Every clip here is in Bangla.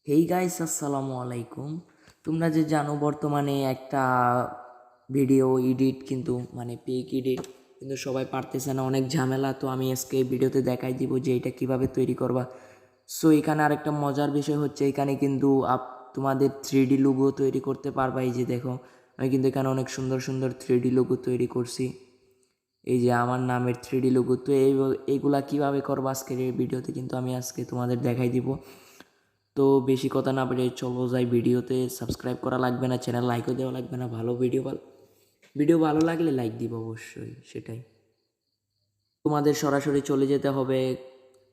হেই গাইস, আসসালামু আলাইকুম। তোমরা যে জানো বর্তমানে একটা ভিডিও এডিট কিন্তু পেক এডিট কিন্তু সবাই পারতেছে না, অনেক ঝামেলা। তো আমি আজকে এই ভিডিওতে দেখাই দিব যে এটা কিভাবে তৈরি করবা। সো এখানে আরেকটা মজার বিষয় হচ্ছে, এখানে কিন্তু তোমাদের 3D লোগো তৈরি করতে পারবা। এই যে দেখো, আমি কিন্তু এখানে অনেক সুন্দর সুন্দর 3D লোগো তৈরি করছি। এই যে আমার নামের 3D লোগো। তো এইগুলা কিভাবে করবা আজকের এই ভিডিওতে কিন্তু আমি আজকে তোমাদের দেখাই দিব। তো বেশি কথা না বলে চলো যাই ভিডিওতে। সাবস্ক্রাইব করা লাগবে না, চ্যানেল লাইকও দেওয়া লাগবে না। ভিডিও ভালো লাগলে লাইক দিব অবশ্যই, সেটাই। তোমাদের সরাসরি চলে যেতে হবে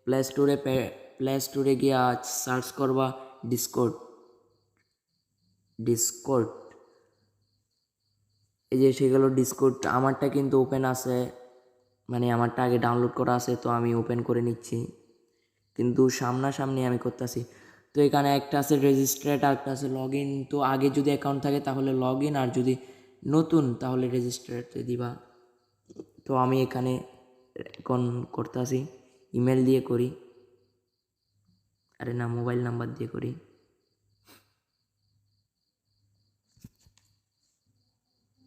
প্লে স্টোরে গিয়ে সার্চ করবা ডিসকর্ড। ডিসকর্ড এই যে সেগুলো ডিসকর্ড আমারটা কিন্তু ওপেন আছে, আমারটা আগে ডাউনলোড করা আছে, তো আমি ওপেন করে নিচ্ছি। কিন্তু সামনাসামনি আমি করতেছি। তো এখানে একটা আছে রেজিস্ট্রেট আর একটা আছে লগ ইন। তো আগে যদি অ্যাকাউন্ট থাকে তাহলে লগ ইন, আর যদি নতুন তাহলে রেজিস্ট্রেটে দিবা। তো আমি এখানে এখন করতেছি ইমেল দিয়ে করি, আরে না, মোবাইল নাম্বার দিয়ে করি।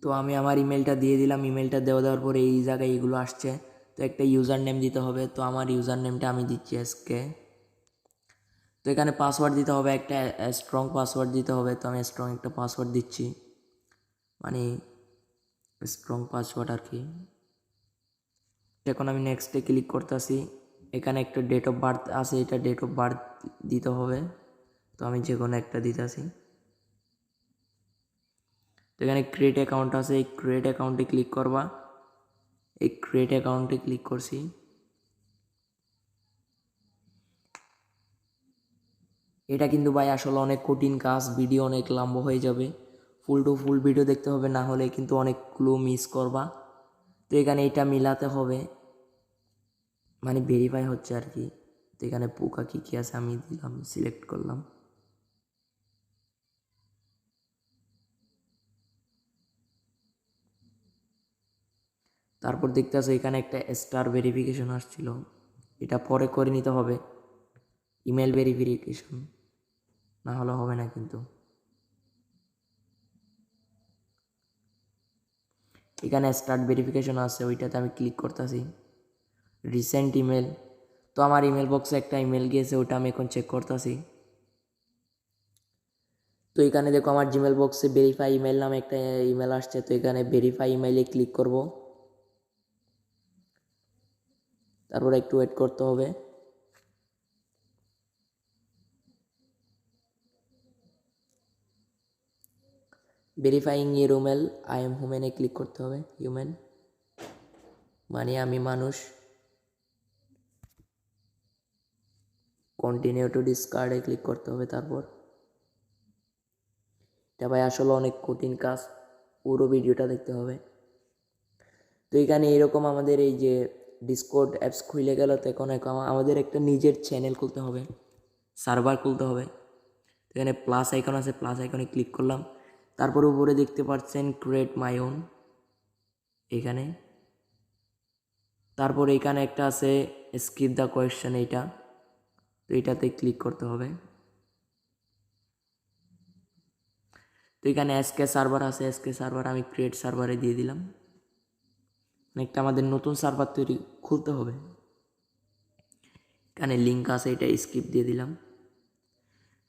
তো আমি আমার ইমেলটা দিয়ে দিলাম। ইমেলটা দেওয়ার পরে এই জায়গায় এগুলো আসছে। তো একটা ইউজার নেম দিতে হবে। তো আমার ইউজার নেমটা আমি দিচ্ছি আজকে। তো এখানে পাসওয়ার্ড দিতে হবে, একটা স্ট্রং পাসওয়ার্ড দিতে হবে। তো আমি স্ট্রং একটা পাসওয়ার্ড দিচ্ছি, মানে স্ট্রং পাসওয়ার্ড আর কি। এখন আমি নেক্সটে ক্লিক করতেছি। এখানে একটা ডেট অফ বার্থ আছে, এটা ডেট অফ বার্থ দিতে হবে। তো আমি যে কোনো একটা দিতেছি। তো এখানে ক্রিয়েট অ্যাকাউন্ট আছে, এই ক্রিয়েট অ্যাকাউন্টে ক্লিক করবা। এই ক্রিয়েট অ্যাকাউন্টে ক্লিক করছি। এটা কিন্তু ভাই আসলে অনেক কঠিন কাজ, ভিডিও অনেক লম্বা হয়ে যাবে। ফুল ভিডিও দেখতে হবে, না হলে কিন্তু অনেকগুলো মিস করবা। তো এখানে এটা মিলাতে হবে, ভেরিফাই হচ্ছে আর কি। তো এখানে পোকা কী কী আছে আমি দিলাম, সিলেক্ট করলাম। তারপর দেখতে আছে এখানে একটা স্টার ভেরিফিকেশন আসছিল, এটা পরে করে নিতে হবে। ইমেল ভেরিফিকেশন না হলে হবে না কিন্তু। এখানে স্টার্ট ভেরিফিকেশন আছে, ওইটাতে আমি ক্লিক করতেছি। রিসেন্ট ইমেল, তো আমার ইমেল বক্সে একটা ইমেল গিয়েছে, ওটা আমি এখন চেক করতেছি। তো এখানে দেখো আমার জিমেল বক্সে ভেরিফাই ইমেল নামে একটা ইমেল আসছে। তো এখানে ভেরিফাই ইমেলে ক্লিক করব। তারপর একটু ওয়েট করতে হবে। Verifying your email, I am হিউম্যানে ক্লিক করতে হবে। হিউম্যান আমি মানুষ। কন্টিনিউ টু ডিসকার্ডে ক্লিক করতে হবে। তারপর এটা ভাই আসলে অনেক কঠিন কাজ, পুরো ভিডিওটা দেখতে হবে। তো এখানে এরকম আমাদের এই যে ডিসকর্ড অ্যাপস খুলে গেল। তো এখন আমাদের একটা নিজের চ্যানেল খুলতে হবে, সার্ভার খুলতে হবে। তো এখানে প্লাস আইকন আছে, প্লাস আইকনে ক্লিক করলাম। তারপর উপরে দেখতে পাচ্ছেন ক্রিয়েট মাই ওন, এখানে। তারপর এখানে একটা আছে স্কিপ দ্য কোয়েশ্চেন, এইটা। তো এটাতে ক্লিক করতে হবে। তো এখানে এসকে সার্ভার আছে, এসকে সার্ভার আমি ক্রিয়েট সার্ভারে দিয়ে দিলাম। একটা আমাদের নতুন সার্ভার খুলতে হবে। এখানে লিঙ্ক আছে, এটা স্কিপ দিয়ে দিলাম।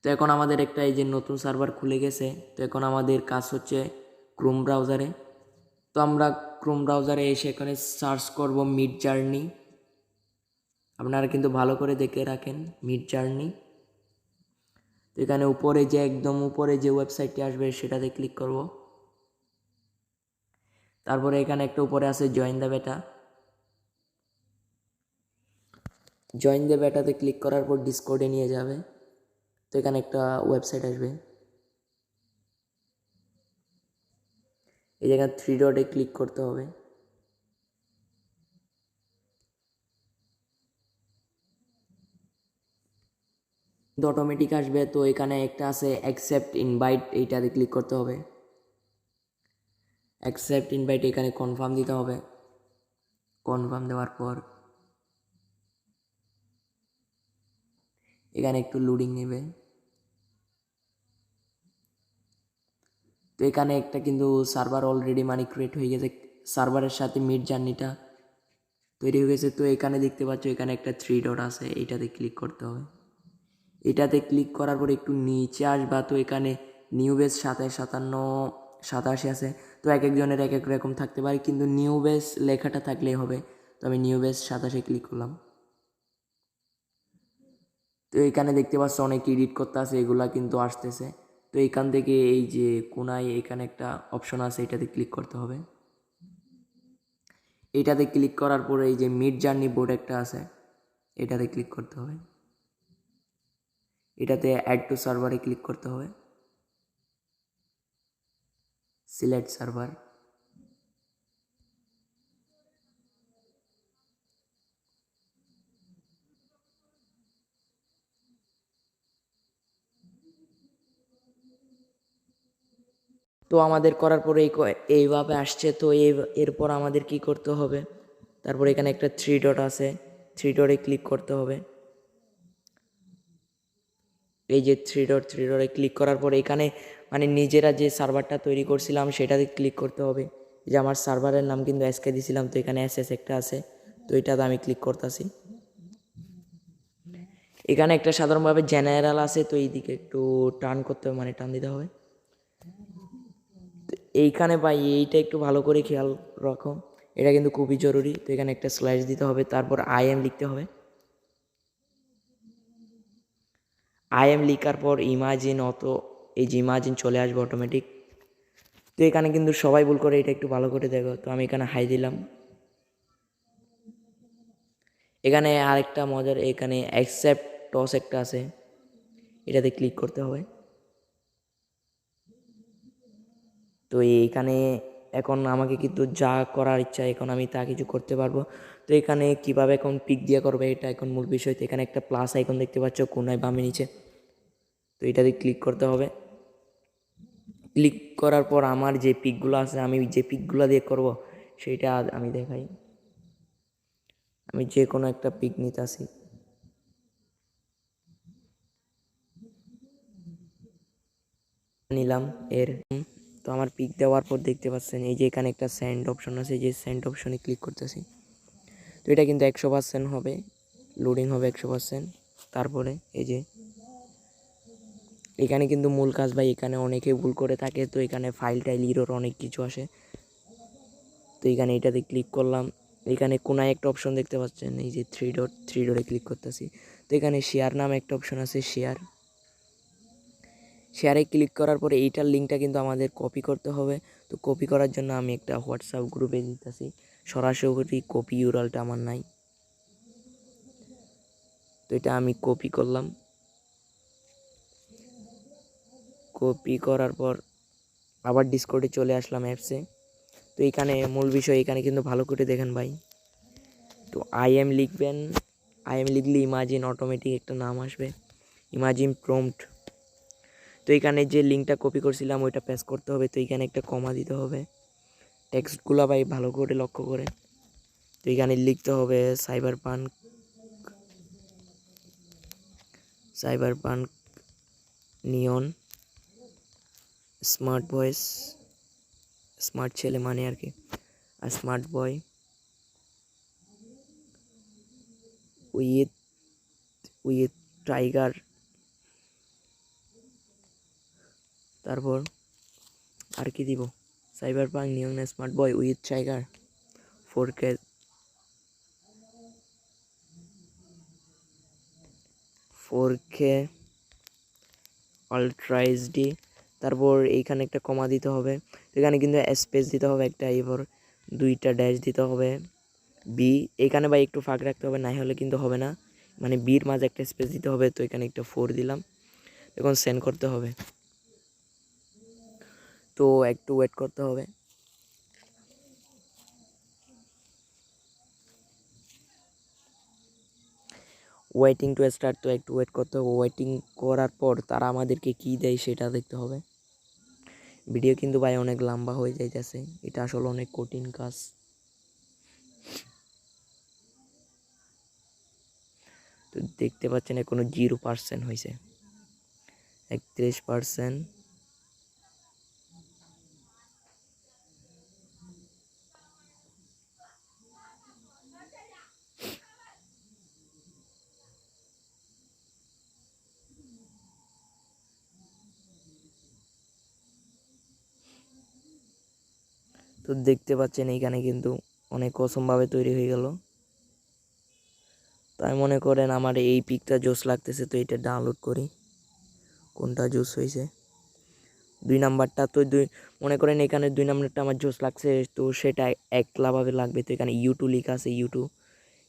তো এখন আমাদের একটা এই যে নতুন সার্ভার খুলে গেছে। তো এখন আমাদের কাজ হচ্ছে ক্রোম ব্রাউজারে। তো আমরা ক্রোম ব্রাউজারে এসে এখানে সার্চ করব মিডজার্নি। আপনারা কিন্তু ভালো করে দেখে রাখেন মিডজার্নি। তো এখানে উপরে যে একদম উপরে যে ওয়েবসাইটটি আসবে সেটাতে ক্লিক করব। তারপরে এখানে একটা উপরে আছে join the beta. Join the বেটাতে ক্লিক করার পর ডিসকর্ডে নিয়ে যাবে। তো এখানে একটা ওয়েবসাইট আসবে, এই জায়গায় 3 ডটে ক্লিক করতে হবে। অটোমেটিক আসবে। তো এখানে একটা আছে অ্যাকসেপ্ট ইনভাইট, এইটাতে ক্লিক করতে হবে। অ্যাকসেপ্ট ইনভাইট, এখানে কনফার্ম দিতে হবে। কনফার্ম দেওয়ার পর এখানে একটু লোডিং নেবে। তো এখানে একটা কিন্তু সার্ভার অলরেডি মানে ক্রিয়েট হয়ে গেছে, সার্ভারের সাথে মিড জার্নিটা তৈরি হয়ে গেছে। তো এখানে দেখতে পাচ্ছ এখানে একটা 3 ডট আছে, এইটাতে ক্লিক করতে হবে। এটাতে ক্লিক করার পর একটু নিচে আসবা, তো এখানে নিউ বেস 27, 57, 87 আছে। তো এক একজনের এক এক রকম থাকতে পারে, কিন্তু নিউ বেস লেখাটা থাকলেই হবে। তো আমি নিউ বেস 27 ক্লিক করলাম। তো এখানে দেখতে পাচ্ছ অনেক এডিট করতে আছে, এগুলা কিন্তু আসতেছে। তো এখান থেকে এই যে কোনায় এখানে একটা অপশন আছে, এটাতে ক্লিক করতে হবে। এটাতে ক্লিক করার পরে এই যে মিড জার্নি বোর্ড একটা আছে, এটাতে ক্লিক করতে হবে। এটাতে অ্যাড টু সার্ভারে ক্লিক করতে হবে, সিলেক্ট সার্ভার। তো আমাদের করার পরে এইভাবে আসছে। তো এরপর আমাদের কি করতে হবে, তারপর এখানে একটা 3 ডট আছে, 3 ডটে ক্লিক করতে হবে। এই যে 3 ডটে ক্লিক করার পরে এখানে মানে নিজেরা যে সার্ভারটা তৈরি করছিলাম সেটাতে ক্লিক করতে হবে। এই যে আমার সার্ভারের নাম কিন্তু এসকে দিয়েছিলাম, তো এখানে এসএস একটা আছে, তো এটাতে আমি ক্লিক করতেছি। এখানে একটা সাধারণভাবে জেনারেল আছে, তো এইদিকে একটু টার্ন করতে হবে, মানে টান দিতে হবে। এইখানে ভাই এইটা একটু ভালো করে খেয়াল রাখো, এটা কিন্তু খুবই জরুরি। তো এখানে একটা স্ল্যাশ দিতে হবে, তারপর আইএম লিখতে হবে। আইএম লিখার পর ইমাজিন এই যে ইমাজিন চলে আসবে অটোমেটিক। তো এখানে কিন্তু সবাই ভুল করে, এটা একটু ভালো করে দেখো। তো আমি এখানে হাই দিলাম। এখানে আরেকটা মজার, এখানে অ্যাকসেপ্ট টস একটা আছে, এটাতে ক্লিক করতে হবে। তো এইখানে এখন আমাকে কিন্তু যা করার ইচ্ছা এখন আমি তা কিছু করতে পারবো। তো এখানে কিভাবে এখন পিক দিয়ে করবে এটা এখন মূল বিষয়। তো এখানে একটা প্লাস আইকন দেখতে পাচ্ছ কোনায় বামে নিচে, তো এটাতে ক্লিক করতে হবে। ক্লিক করার পর আমার যে পিকগুলো আছে, আমি যে পিকগুলো দিয়ে করব সেইটা আমি দেখাই। আমি যে কোনো একটা পিক নিতে আসি, নিলাম এর। তো আমার পিক দেওয়ার পর দেখতে পাচ্ছেন এই যে এখানে একটা সেন্ড অপশন আছে, যে সেন্ড অপশনে ক্লিক করতেছি। তো এটা কিন্তু 100% হবে, লোডিং হবে 100%। তারপরে এই যে এখানে কিন্তু মূল কাজ ভাই, এখানে অনেকে ভুল করে থাকে। তো এখানে ফাইল টাইল ইরর অনেক কিছু আসে। তো এখানে এটাতে ক্লিক করলাম। এখানে কোনায় একটা অপশন দেখতে পাচ্ছেন, এই যে 3 ডটে ক্লিক করতেছি। তো এখানে শেয়ার নামে একটা অপশন আছে, শেয়ারে ক্লিক করার পরে এইটার লিঙ্কটা কিন্তু আমাদের কপি করতে হবে। তো কপি করার জন্য আমি একটা হোয়াটসঅ্যাপ গ্রুপে দিতেছি, সরাসরি কপি ইউআরএলটা আমার নাই। তো এটা আমি কপি করলাম। কপি করার পর আবার ডিসকর্ডে চলে আসলাম অ্যাপসে। তো এখানে মূল বিষয়, এখানে কিন্তু ভালো করে দেখেন ভাই। তো আইএম লিখবেন, আইএম লিখলে ইমাজিন অটোমেটিক একটা নাম আসবে, ইমাজিন প্রম্পট। তো এখানে যে লিঙ্কটা কপি করছিলাম ওইটা পেস্ট করতে হবে। তো এখানে একটা কমা দিতে হবে, টেক্সটগুলো ভাই ভালো করে লক্ষ্য করে। তো এখানে লিখতে হবে cyberpunk neon smart voice, smart ছেলে মানে আর কি, আর smart boy with with tiger. তারপর আর কি দিব, cyberpunk neon smart boy with tiger 4K 4K ultra HD. তারপর এইখানে একটা কমা দিতে হবে। এখানে কিন্তু স্পেস দিতে হবে একটা, এরপর 2টা ড্যাশ দিতে হবে। বি এখানে ভাই একটু ফাঁক রাখতে হবে, না হলে কিন্তু হবে না, মানে বির মাঝে একটা স্পেস দিতে হবে। তো এখানে একটা 4 দিলাম, এখন সেন্ড করতে হবে। তো একটু ওয়েট করতে হবে। ওয়েটিং টু স্টার্ট, তো একটু ওয়েট করতে হবে। ওয়েটিং করার পর তারা আমাদেরকে কি দেয় সেটা দেখতে হবে। ভিডিও কিন্তু ভাই অনেক লম্বা হয়ে যাইতেছে, এটা আসলে অনেক কঠিন কাজ। তো দেখতে পাচ্ছেন এখনো 0% হয়েছে, 31%, তো দেখতে পাচ্ছেন এইখানে কিন্তু অনেক অসমভাবে তৈরি হয়ে গেল। তাই মনে করেন আমার এই পিকটা জোস লাগতেছে, তো এটা ডাউনলোড করি কোনটা জোস হয়েছে। 2 নাম্বারটা তো মনে করেন এখানে 2 নাম্বারটা আমার জোস লাগছে, তো সেটা একলাভাবে লাগবে। তো এখানে ইউটু লেখা আছে,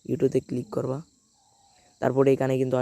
ইউটুতে ক্লিক করবা। তারপরে এখানে কিন্তু